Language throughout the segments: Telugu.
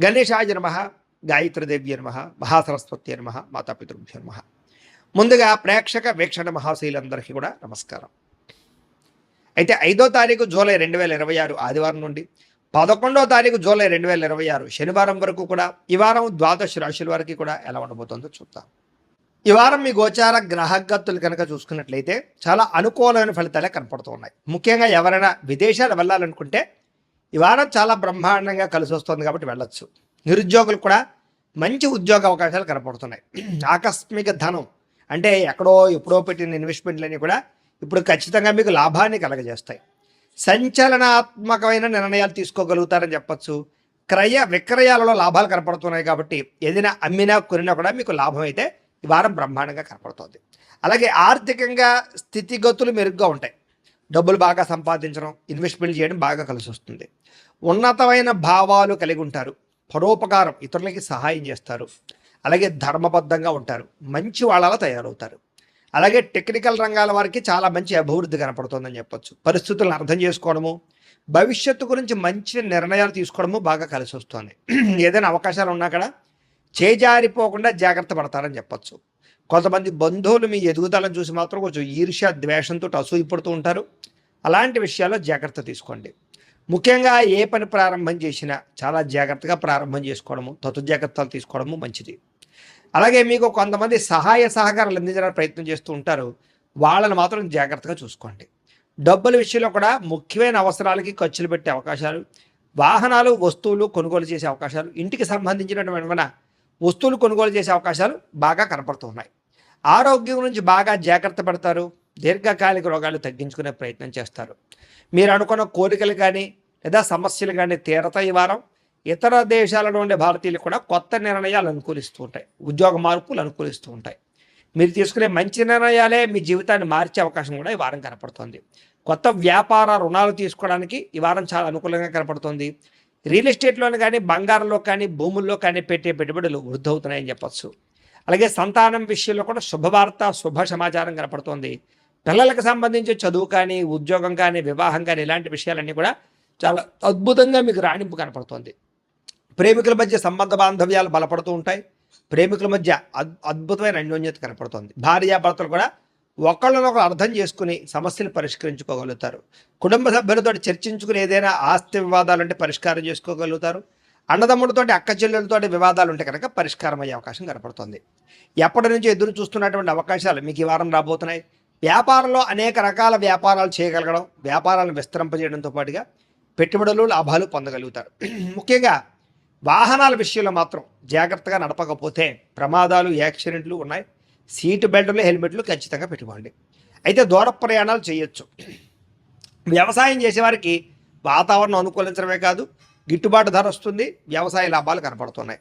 గణేశాయ నమః, గాయత్రీదేవ్య నమః, మహాసరస్వతి నమః, మాతాపితృభ్యో నమః. ముందుగా ప్రేక్షక వీక్షణ మహాశైలందరికీ కూడా నమస్కారం. అయితే 5వ తారీఖు జూలై 2026 ఆదివారం నుండి 11వ తారీఖు జూలై 2026 శనివారం వరకు కూడా ఈ వారం ద్వాదశ రాశుల వారికి కూడా ఎలా ఉండబోతుందో చూద్దాం. ఈ వారం మీ గోచార గ్రహగతులు కనుక చూసుకున్నట్లయితే చాలా అనుకూలమైన ఫలితాలే కనపడుతున్నాయి. ముఖ్యంగా ఎవరైనా విదేశాలు వెళ్ళాలనుకుంటే ఈ వారం చాలా బ్రహ్మాండంగా కలిసి వస్తుంది కాబట్టి వెళ్ళొచ్చు. నిరుద్యోగులు కూడా మంచి ఉద్యోగ అవకాశాలు కనపడుతున్నాయి. ఆకస్మిక ధనం అంటే ఎక్కడో ఎప్పుడో పెట్టిన ఇన్వెస్ట్మెంట్లన్నీ కూడా ఇప్పుడు ఖచ్చితంగా మీకు లాభాన్ని కలగజేస్తాయి. సంచలనాత్మకమైన నిర్ణయాలు తీసుకోగలుగుతారని చెప్పచ్చు. క్రయ విక్రయాలలో లాభాలు కనపడుతున్నాయి కాబట్టి ఏదైనా అమ్మినా కొనినా కూడా మీకు లాభం అయితే ఈ వారం బ్రహ్మాండంగా కనపడుతుంది. అలాగే ఆర్థికంగా స్థితిగతులు మెరుగ్గా ఉంటాయి. డబ్బులు బాగా సంపాదించడం, ఇన్వెస్ట్మెంట్ చేయడం బాగా కలిసి వస్తుంది. ఉన్నతమైన భావాలు కలిగి ఉంటారు. పరోపకారం, ఇతరులకి సహాయం చేస్తారు. అలాగే ధర్మబద్ధంగా ఉంటారు. మంచి వాళ్ళలా తయారవుతారు. అలాగే టెక్నికల్ రంగాల వారికి చాలా మంచి అభివృద్ధి కనపడుతుందని చెప్పొచ్చు. పరిస్థితులను అర్థం చేసుకోవడము, భవిష్యత్తు గురించి మంచి నిర్ణయాలు తీసుకోవడము బాగా కలిసి వస్తుంది. ఏదైనా అవకాశాలు ఉన్నా కూడా చేజారిపోకుండా జాగ్రత్త పడతారని చెప్పొచ్చు. కొంతమంది బంధువులు మీ ఎదుగుదలను చూసి మాత్రం కొంచెం ఈర్ష్య ద్వేషంతో అసూయపడుతూ ఉంటారు. అలాంటి విషయాల్లో జాగ్రత్త తీసుకోండి. ముఖ్యంగా ఏ పని ప్రారంభం చేసినా చాలా జాగ్రత్తగా ప్రారంభం చేసుకోవడము, జాగ్రత్తలు తీసుకోవడము మంచిది. అలాగే మీకు కొంతమంది సహాయ సహకారాలు అందించడానికి ప్రయత్నం చేస్తూ ఉంటారు. వాళ్ళని మాత్రం జాగ్రత్తగా చూసుకోండి. డబ్బుల విషయంలో కూడా ముఖ్యమైన అవసరాలకి ఖర్చులు పెట్టే అవకాశాలు, వాహనాలు వస్తువులు కొనుగోలు చేసే అవకాశాలు, ఇంటికి సంబంధించినటువంటి వస్తువులు కొనుగోలు చేసే అవకాశాలు బాగా కనపడుతున్నాయి. ఆరోగ్యం గురించి బాగా జాగ్రత్త పడతారు. దీర్ఘకాలిక రోగాలు తగ్గించుకునే ప్రయత్నం చేస్తారు. మీరు అనుకున్న కోరికలు కానీ లేదా సమస్యలు కానీ తీరతాయి. ఈ వారం ఇతర దేశాలలో ఉండే భారతీయులు కూడా కొత్త నిర్ణయాలు అనుకూలిస్తూ ఉంటాయి. ఉద్యోగ మార్పులు అనుకూలిస్తూ ఉంటాయి. మీరు తీసుకునే మంచి నిర్ణయాలే మీ జీవితాన్ని మార్చే అవకాశం కూడా ఈ వారం కనపడుతుంది. కొత్త వ్యాపార రుణాలు తీసుకోవడానికి ఈ వారం చాలా అనుకూలంగా కనపడుతుంది. రియల్ ఎస్టేట్లోని కానీ బంగారంలో కానీ భూముల్లో కానీ పెట్టే పెట్టుబడులు వృద్ధి అవుతున్నాయని చెప్పచ్చు. అలాగే సంతానం విషయంలో కూడా శుభవార్త, శుభ సమాచారం కనపడుతుంది. పిల్లలకు సంబంధించి చదువు కానీ, ఉద్యోగం కానీ, వివాహం కానీ ఇలాంటి విషయాలన్నీ కూడా చాలా అద్భుతంగా మీకు రాణింపు కనపడుతుంది. ప్రేమికుల మధ్య సంబంధ బాంధవ్యాలు బలపడుతూ ఉంటాయి. ప్రేమికుల మధ్య అద్భుతమైన అన్యోన్యత కనపడుతుంది. భార్యాభర్తలు కూడా ఒకళ్ళనొకరు అర్థం చేసుకుని సమస్యలు పరిష్కరించుకోగలుగుతారు. కుటుంబ సభ్యులతో చర్చించుకుని ఏదైనా ఆస్తి వివాదాలుంటే పరిష్కారం చేసుకోగలుగుతారు. అన్నదమ్ములతోటి అక్క చెల్లెలతోటి వివాదాలు ఉంటే కనుక పరిష్కారం అయ్యే అవకాశం కనపడుతుంది. ఎప్పటి నుంచి ఎదురు చూస్తున్నటువంటి అవకాశాలు మీకు ఈ వారం రాబోతున్నాయి. వ్యాపారంలో అనేక రకాల వ్యాపారాలు చేయగలగడం, వ్యాపారాలను విస్తరింపజేయడంతో పాటుగా పెట్టుబడులు లాభాలు పొందగలుగుతారు. ముఖ్యంగా వాహనాల విషయంలో మాత్రం జాగ్రత్తగా నడపకపోతే ప్రమాదాలు, యాక్సిడెంట్లు ఉన్నాయి. సీటు బెల్టులు, హెల్మెట్లు ఖచ్చితంగా పెట్టుకోండి. అయితే దూర ప్రయాణాలు చేయొచ్చు. వ్యవసాయం చేసేవారికి వాతావరణం అనుకూలించడమే కాదు, గిట్టుబాటు ధర వస్తుంది. వ్యవసాయ లాభాలు కనపడుతున్నాయి.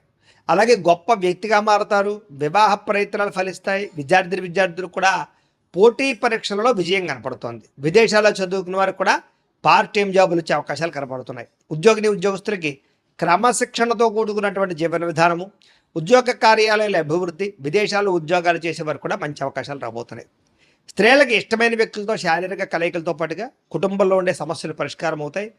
అలాగే గొప్ప వ్యక్తిగా మారుతారు. వివాహ ప్రయత్నాలు ఫలిస్తాయి. విద్యార్థులు కూడా పోటీ పరీక్షలలో విజయం కనపడుతోంది. విదేశాల్లో చదువుకున్న వారికి కూడా పార్ట్ టైం జాబులు వచ్చే అవకాశాలు కనపడుతున్నాయి. ఉద్యోగస్తులకి క్రమశిక్షణతో కూడుకున్నటువంటి జీవన విధానము, ఉద్యోగ కార్యాలయాల అభివృద్ధి, విదేశాల్లో ఉద్యోగాలు చేసేవారు కూడా మంచి అవకాశాలు రాబోతున్నాయి. స్త్రీలకు ఇష్టమైన వ్యక్తులతో శారీరక కలయికలతో పాటుగా కుటుంబంలో ఉండే సమస్యలు పరిష్కారం అవుతాయి.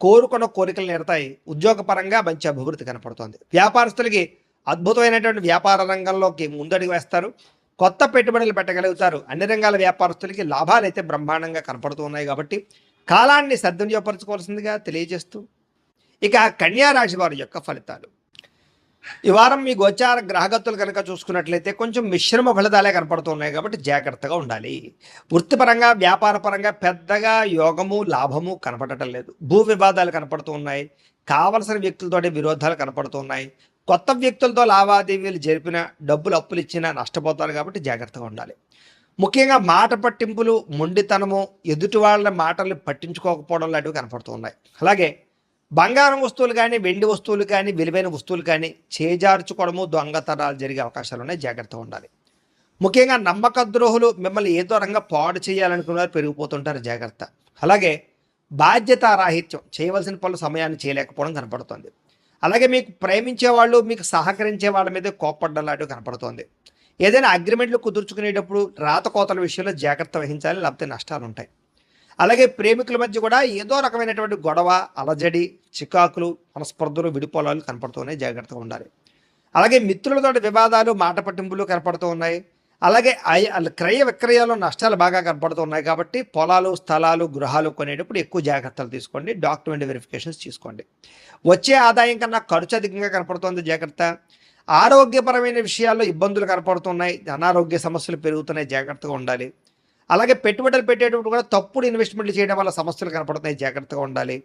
కోరుకున్న కోరికలు నెరతాయి. ఉద్యోగపరంగా మంచి అభివృద్ధి కనపడుతుంది. వ్యాపారస్తులకి అద్భుతమైనటువంటి వ్యాపార రంగంలోకి ముందడుగు వేస్తారు. కొత్త పెట్టుబడులు పెట్టగలుగుతారు. అన్ని రంగాల వ్యాపారస్తులకి లాభాలు అయితే బ్రహ్మాండంగా కనపడుతూ ఉన్నాయి కాబట్టి కాలాన్ని సద్వినియోగపరచుకోవాల్సిందిగా తెలియజేస్తూ ఇక కన్యా రాశి వారి యొక్క ఫలితాలు. ఈ వారం మీ గోచార గ్రహగతులు కనుక చూసుకున్నట్లయితే కొంచెం మిశ్రమ ఫలితాలే కనపడుతున్నాయి కాబట్టి జాగ్రత్తగా ఉండాలి. వృత్తిపరంగా, వ్యాపారపరంగా పెద్దగా యోగము, లాభము కనపడటం లేదు. భూ వివాదాలు కనపడుతూ ఉన్నాయి. కావలసిన వ్యక్తులతోటి విరోధాలు కనపడుతున్నాయి. కొత్త వ్యక్తులతో లావాదేవీలు జరిపిన, డబ్బులు అప్పులు ఇచ్చినా నష్టపోతారు కాబట్టి జాగ్రత్తగా ఉండాలి. ముఖ్యంగా మాట పట్టింపులు, మొండితనము, ఎదుటి వాళ్ళ మాటలు పట్టించుకోకపోవడం లాంటివి కనపడుతూ ఉన్నాయి. అలాగే బంగారం వస్తువులు కానీ, వెండి వస్తువులు కానీ, విలువైన వస్తువులు కానీ చేజార్చుకోవడము, దొంగతనాలు జరిగే అవకాశాలు ఉన్నాయి. జాగ్రత్తగా ఉండాలి. ముఖ్యంగా నమ్మక ద్రోహులు మిమ్మల్ని ఏదో రంగా పాడు చేయాలనుకున్నారు పెరిగిపోతుంటారు. జాగ్రత్త. అలాగే బాధ్యతారాహిత్యం, చేయవలసిన పనులు సమయాన్ని చేయలేకపోవడం కనపడుతుంది. అలాగే మీకు ప్రేమించే వాళ్ళు, మీకు సహకరించే వాళ్ళ మీద కోప్పడ్డం లాంటివి కనపడుతుంది. ఏదైనా అగ్రిమెంట్లు కుదుర్చుకునేటప్పుడు రాతకోతల విషయంలో జాగ్రత్త వహించాలి, లేకపోతే నష్టాలు ఉంటాయి. అలాగే ప్రేమికుల మధ్య కూడా ఏదో రకమైనటువంటి గొడవ, అలజడి, చికాకులు, మనస్పర్ధలు, విడిపోలాలు కనపడుతున్నాయి, జాగ్రత్తగా ఉండాలి. అలాగే మిత్రులతో వివాదాలు, మాట పట్టింపులు కనపడుతూ ఉన్నాయి. అలాగే క్రయ విక్రయాల్లో నష్టాలు బాగా కనపడుతున్నాయి కాబట్టి పొలాలు, స్థలాలు, గృహాలు కొనేటప్పుడు ఎక్కువ జాగ్రత్తలు తీసుకోండి. డాక్యుమెంట్ వెరిఫికేషన్స్ తీసుకోండి. వచ్చే ఆదాయం కన్నా ఖర్చు అధికంగా కనపడుతుంది, జాగ్రత్త. ఆరోగ్యపరమైన విషయాల్లో ఇబ్బందులు కనపడుతున్నాయి, అనారోగ్య సమస్యలు పెరుగుతున్నాయి, జాగ్రత్తగా ఉండాలి. అలాగే పెట్టుబడులు పెట్టేటప్పుడు కూడా తప్పుడు ఇన్వెస్ట్మెంట్లు చేయడం వల్ల సమస్యలు కనపడుతున్నాయి, జాగ్రత్తగా ఉండాలి.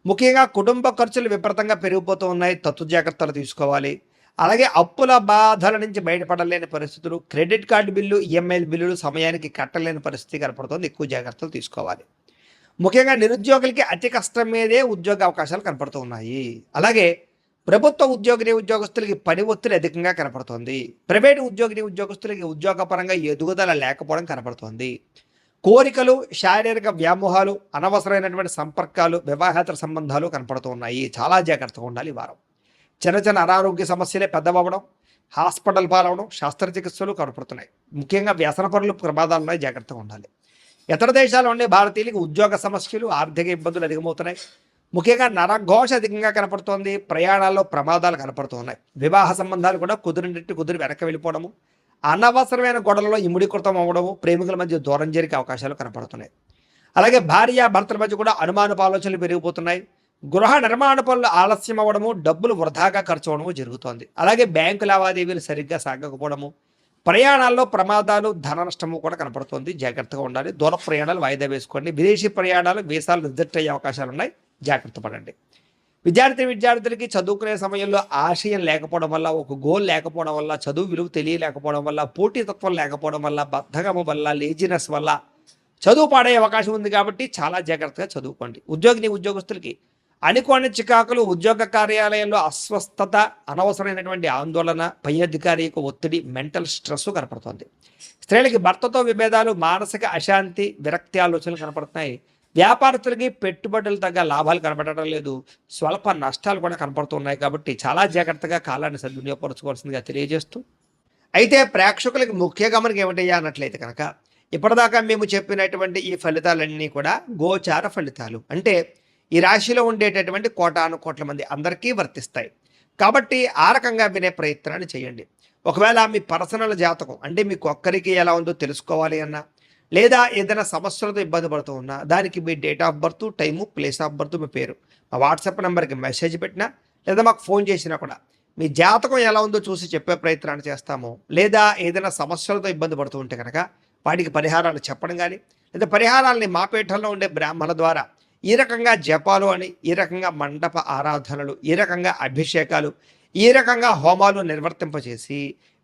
ముఖ్యంగా కుటుంబ ఖర్చులు విపరీతంగా పెరిగిపోతూ ఉన్నాయి, తత్తు జాగ్రత్తలు తీసుకోవాలి. అలాగే అప్పుల బాధల నుంచి బయటపడలేని పరిస్థితులు, క్రెడిట్ కార్డు బిల్లు, ఈఎంఐల బిల్లులు సమయానికి కట్టలేని పరిస్థితి కనపడుతుంది, ఎక్కువ జాగ్రత్తలు తీసుకోవాలి. ముఖ్యంగా నిరుద్యోగులకి అతి కష్టం మీదే ఉద్యోగ అవకాశాలు కనపడుతూ ఉన్నాయి. అలాగే ప్రభుత్వ ఉద్యోగస్తులకి పని ఒత్తిడి అధికంగా కనపడుతోంది. ప్రైవేటు ఉద్యోగస్తులకి ఉద్యోగపరంగా ఎదుగుదల లేకపోవడం కనపడుతోంది. కోరికలు, శారీరక వ్యామోహాలు, అనవసరమైనటువంటి సంపర్కాలు, వివాహేతర సంబంధాలు కనపడుతూ ఉన్నాయి, చాలా జాగ్రత్తగా ఉండాలి ఈ వారం. చిన్న చిన్న అనారోగ్య సమస్యలే పెద్దవడం, హాస్పిటల్ పాలవడం, శస్త్రచికిత్సలు కనపడుతున్నాయి. ముఖ్యంగా వ్యసన పనులు ప్రమాదాలు ఉన్నాయి, జాగ్రత్తగా ఉండాలి. ఇతర దేశాల్లో ఉండే భారతీయులకు ఉద్యోగ సమస్యలు, ఆర్థిక ఇబ్బందులు అధికమవుతున్నాయి. ముఖ్యంగా నరఘోష అధికంగా కనపడుతోంది, ప్రయాణాల్లో ప్రమాదాలు కనపడుతున్నాయి. వివాహ సంబంధాలు కూడా కుదిరి వెనక్కి వెళ్ళిపోవడము, అనవసరమైన గొడవలలో ఇముడీకృతం అవ్వడము, ప్రేమికుల మధ్య దూరం జరిగే అవకాశాలు కనపడుతున్నాయి. అలాగే భార్య భర్తల మధ్య కూడా అనుమానపు ఆలోచనలు పెరిగిపోతున్నాయి. గృహ నిర్మాణ పనులు ఆలస్యం అవ్వడము, డబ్బులు వృధాగా ఖర్చు అవ్వడము జరుగుతోంది. అలాగే బ్యాంకు లావాదేవీలు సరిగ్గా సాగకపోవడము, ప్రయాణాల్లో ప్రమాదాలు, ధన నష్టము కూడా కనపడుతుంది, జాగ్రత్తగా ఉండాలి. దూర ప్రయాణాలు వాయిదా వేసుకోండి. విదేశీ ప్రయాణాలు, వీసాలు రిజెక్ట్ అయ్యే అవకాశాలు ఉన్నాయి, జాగ్రత్త పడండి. విద్యార్థులకి చదువుకునే సమయంలో ఆశయం లేకపోవడం వల్ల, ఒక గోల్ లేకపోవడం వల్ల, చదువు విలువ తెలియలేకపోవడం వల్ల, పోటీతత్వం లేకపోవడం వల్ల, బద్ధకము వల్ల, లేజినెస్ వల్ల చదువు పాడే అవకాశం ఉంది కాబట్టి చాలా జాగ్రత్తగా చదువుకోండి. ఉద్యోగస్తులకి అనుకోని చికాకులు, ఉద్యోగ కార్యాలయంలో అస్వస్థత, అనవసరమైనటువంటి ఆందోళన, పై అధికారి యొక్క ఒత్తిడి, మెంటల్ స్ట్రెస్ కనపడుతుంది. స్త్రీలకి భర్తతో విభేదాలు, మానసిక అశాంతి, విరక్తి ఆలోచనలు కనపడుతున్నాయి. వ్యాపారస్తులకి పెట్టుబడులు తగ్గ లాభాలు కనపడటం లేదు, స్వల్ప నష్టాలు కూడా కనపడుతున్నాయి కాబట్టి చాలా జాగ్రత్తగా కాలాన్ని సద్వినియోగపరచుకోవాల్సిందిగా తెలియజేస్తూ, అయితే ప్రేక్షకులకి ముఖ్య గమనిక ఏమిటయ్యా అన్నట్లయితే కనుక, ఇప్పటిదాకా మేము చెప్పినటువంటి ఈ ఫలితాలన్నీ కూడా గోచార ఫలితాలు, అంటే ఈ రాశిలో ఉండేటటువంటి కోటాను కోట్ల మంది అందరికీ వర్తిస్తాయి కాబట్టి ఆ రకంగా వినే ప్రయత్నాన్ని చేయండి. ఒకవేళ మీ పర్సనల్ జాతకం అంటే మీకు ఒక్కరికి ఎలా ఉందో తెలుసుకోవాలి అన్నా, లేదా ఏదైనా సమస్యలతో ఇబ్బంది పడుతూ ఉన్నా, దానికి మీ date of birth, time, place of birth, మీ పేరు మా వాట్సాప్ నెంబర్కి మెసేజ్ పెట్టినా, లేదా మాకు ఫోన్ చేసినా కూడా మీ జాతకం ఎలా ఉందో చూసి చెప్పే ప్రయత్నాన్ని చేస్తాము. లేదా ఏదైనా సమస్యలతో ఇబ్బంది పడుతూ ఉంటే కనుక వాటికి పరిహారాలు చెప్పడం కానీ, లేదా పరిహారాలని మా పీఠంలో ఉండే బ్రాహ్మణుల ద్వారా ఈ రకంగా జపాలు అని, ఈ రకంగా మండప ఆరాధనలు, ఈ రకంగా అభిషేకాలు, ఈ రకంగా హోమాలు నిర్వర్తింపచేసి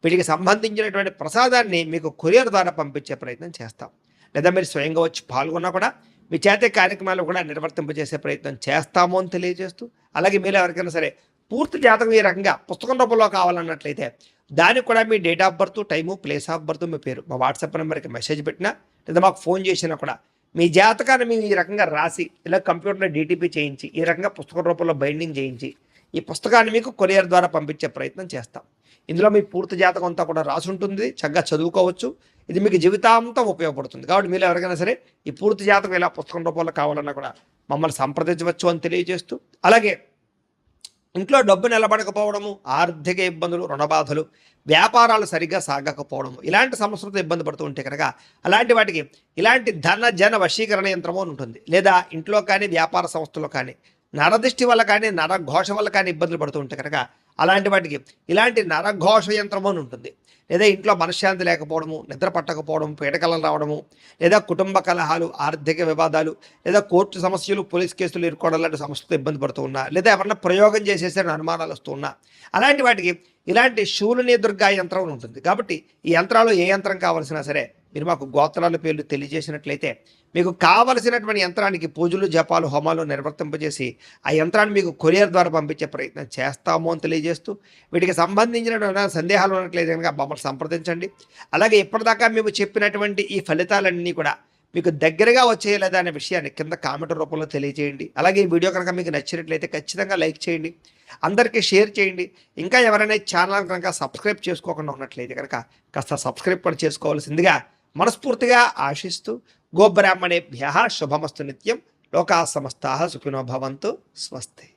వీటికి సంబంధించినటువంటి ప్రసాదాన్ని మీకు కొరియర్ ద్వారా పంపించే ప్రయత్నం చేస్తాం. లేదా మీరు స్వయంగా వచ్చి పాల్గొన్నా కూడా మీ చేతే కార్యక్రమాలు కూడా నిర్వర్తింపజేసే ప్రయత్నం చేస్తాము అని తెలియజేస్తూ, అలాగే మీరు ఎవరికైనా సరే పూర్తి జాతకం ఈ రకంగా పుస్తకం రూపంలో కావాలన్నట్లయితే దానికి కూడా మీ date of birth, time, place of birth, మీ పేరు మా వాట్సాప్ నెంబర్కి మెసేజ్ పెట్టినా, లేదా మాకు ఫోన్ చేసినా కూడా మీ జాతకాన్ని మేము ఈ రకంగా రాసి, ఇలా కంప్యూటర్లో డీటీపీ చేయించి, ఈ రకంగా పుస్తకం రూపంలో బైండింగ్ చేయించి ఈ పుస్తకాన్ని మీకు కొరియర్ ద్వారా పంపించే ప్రయత్నం చేస్తాం. ఇందులో మీ పూర్తి జాతకం అంతా కూడా రాసి ఉంటుంది, చక్కగా చదువుకోవచ్చు. ఇది మీకు జీవితాంతం ఉపయోగపడుతుంది. కాబట్టి మీరు ఎవరికైనా సరే ఈ పూర్తి జాతకం ఇలా పుస్తకం రూపంలో కావాలన్నా కూడా మమ్మల్ని సంప్రదించవచ్చు అని తెలియజేస్తూ, అలాగే ఇంట్లో డబ్బు నిలబడకపోవడము, ఆర్థిక ఇబ్బందులు, రుణబాధలు, వ్యాపారాలు సరిగ్గా సాగకపోవడము, ఇలాంటి సమస్యలతో ఇబ్బంది పడుతూ ఉంటే కనుక అలాంటి వాటికి ఇలాంటి ధన జన వశీకరణ యంత్రము అని ఉంటుంది. లేదా ఇంట్లో కానీ వ్యాపార సంస్థలో కానీ నరదృష్టి వల్ల కానీ నరఘోష వల్ల కానీ ఇబ్బందులు పడుతూ ఉంటే కనుక అలాంటి వాటికి ఇలాంటి నరఘోష యంత్రము అని ఉంటుంది. లేదా ఇంట్లో మనశ్శాంతి లేకపోవడము, నిద్ర పట్టకపోవడం, పీడకలలు రావడము, లేదా కుటుంబ కలహాలు, ఆర్థిక వివాదాలు, లేదా కోర్టు సమస్యలు, పోలీస్ కేసులు ఇరుకోవడం లాంటి సమస్యలతో ఇబ్బంది పడుతూ ఉన్నా, లేదా ఎవరన్నా ప్రయోగం చేసేసరికి అనుమానాలు వస్తూ ఉన్నా, అలాంటి వాటికి ఇలాంటి శూలిని దుర్గా యంత్రం ఉంటుంది. కాబట్టి ఈ యంత్రాలు ఏ యంత్రం కావాల్సినా సరే మీరు మాకు గోత్రాల పేర్లు తెలియజేసినట్లయితే మీకు కావలసినటువంటి యంత్రానికి పూజలు, జపాలు, హోమాలు నిర్వర్తింపజేసి ఆ యంత్రాన్ని మీకు కొరియర్ ద్వారా పంపించే ప్రయత్నం చేస్తాము అని తెలియజేస్తూ, వీటికి సంబంధించిన సందేహాలు ఉన్నట్లయితే కనుక మమ్మల్ని సంప్రదించండి. అలాగే ఇప్పటిదాకా మేము చెప్పినటువంటి ఈ ఫలితాలన్నీ కూడా మీకు దగ్గరగా వచ్చేయలేదా అనే విషయాన్ని కింద కామెంట్ రూపంలో తెలియజేయండి. అలాగే ఈ వీడియో కనుక మీకు నచ్చినట్లయితే ఖచ్చితంగా లైక్ చేయండి, అందరికీ షేర్ చేయండి. ఇంకా ఎవరైనా ఛానల్ కనుక సబ్స్క్రైబ్ చేసుకోకుండా ఉన్నట్లయితే కనుక కాస్త సబ్స్క్రైబ్ కూడా చేసుకోవాల్సిందిగా మనస్ఫూర్తిగా ఆశిస్తూ గోబ్రాహ్మణేభ్య శుభమస్తు నిత్యం. లోకా సమస్తాః సుఖినో భవంతు. స్వస్తి.